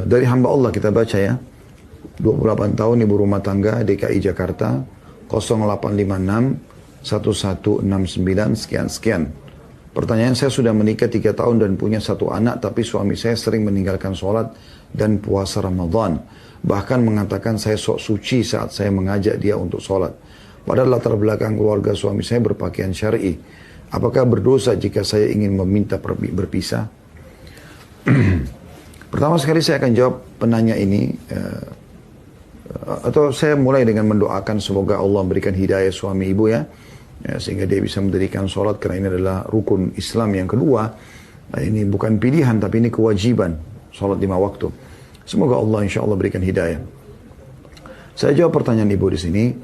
dari hamba Allah kita baca ya. 28 tahun ibu rumah tangga DKI Jakarta 0856 1169 sekian. Pertanyaan, saya sudah menikah 3 tahun dan punya 1 anak, tapi suami saya sering meninggalkan sholat dan puasa Ramadan. Bahkan mengatakan saya sok suci saat saya mengajak dia untuk sholat. Padahal latar belakang keluarga suami saya berpakaian syar'i. Apakah berdosa jika saya ingin meminta berpisah? Pertama sekali saya akan jawab penanya ini. Atau saya mulai dengan mendoakan semoga Allah berikan hidayah suami ibu ya. Sehingga dia bisa mendirikan sholat, karena ini adalah rukun Islam yang kedua. Ini bukan pilihan tapi ini kewajiban, sholat 5 waktu. Semoga Allah insya Allah berikan hidayah. Saya jawab pertanyaan ibu di sini.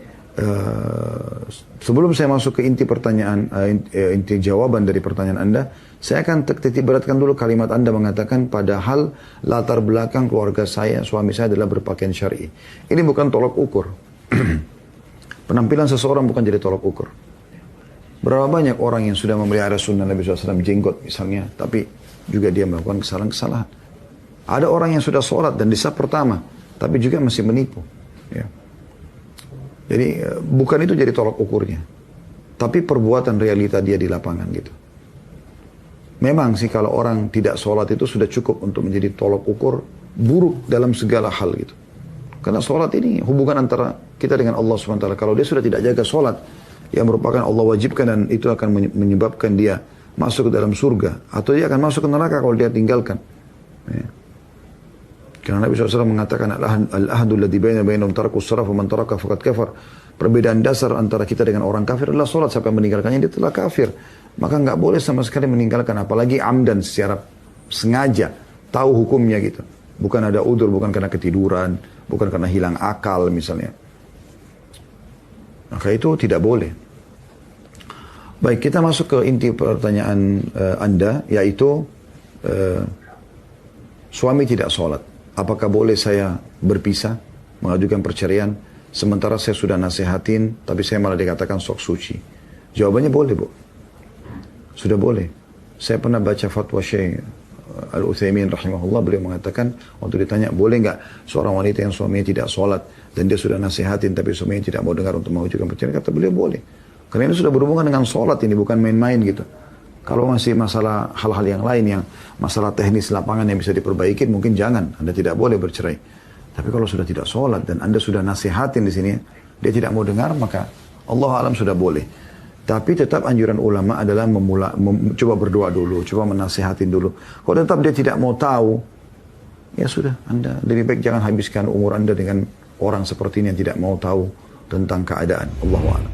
Sebelum saya masuk ke inti pertanyaan, inti jawaban dari pertanyaan Anda, saya akan titik beratkan dulu kalimat Anda mengatakan padahal latar belakang keluarga saya, suami saya adalah berpakaian syar'i. Ini bukan tolak ukur. Penampilan seseorang bukan jadi tolak ukur. Berapa banyak orang yang sudah memelihara sunnah Nabi SAW, jenggot misalnya, tapi juga dia melakukan kesalahan-kesalahan. Ada orang yang sudah sholat dan di saf pertama, tapi juga masih menipu. Ya. Jadi bukan itu jadi tolak ukurnya, tapi perbuatan realita dia di lapangan gitu. Memang sih kalau orang tidak sholat itu sudah cukup untuk menjadi tolak ukur buruk dalam segala hal gitu. Karena sholat ini hubungan antara kita dengan Allah SWT. Kalau dia sudah tidak jaga sholat, yang merupakan Allah wajibkan dan itu akan menyebabkan dia masuk ke dalam surga. Atau dia akan masuk ke neraka kalau dia tinggalkan. Ya. Karena Nabi SAW mengatakan, Al-ahadu alladhi bainahum tarakus salat wa man taraka faqad kafar. Perbedaan dasar antara kita dengan orang kafir adalah sholat. Siapa yang meninggalkannya, dia telah kafir. Maka nggak boleh sama sekali meninggalkan. Apalagi amdan, secara sengaja. Tahu hukumnya gitu. Bukan ada udur, bukan karena ketiduran. Bukan karena hilang akal misalnya. Maka itu tidak boleh. Baik, kita masuk ke inti pertanyaan Anda, yaitu suami tidak sholat. Apakah boleh saya berpisah, mengajukan perceraian, sementara saya sudah nasihatin, tapi saya malah dikatakan sok suci? Jawabannya boleh, Bu. Sudah boleh. Saya pernah baca fatwa Syekh Al-Utsaimin rahimahullah, beliau mengatakan, waktu ditanya, boleh nggak seorang wanita yang suaminya tidak sholat, dan dia sudah nasihatin, tapi suaminya tidak mau dengar untuk mengajukan perceraian, kata beliau boleh. Karena ini sudah berhubungan dengan sholat, ini bukan main-main gitu. Kalau masih masalah hal-hal yang lain, yang masalah teknis lapangan yang bisa diperbaiki, mungkin jangan, Anda tidak boleh bercerai. Tapi kalau sudah tidak sholat, dan Anda sudah nasihatin di sini, dia tidak mau dengar, maka Allah alam sudah boleh. Tapi tetap anjuran ulama adalah coba berdoa dulu, coba menasihatin dulu. Kalau tetap dia tidak mau tahu, ya sudah, Anda lebih baik jangan habiskan umur Anda dengan orang seperti ini yang tidak mau tahu tentang keadaan. Allahu a'lam.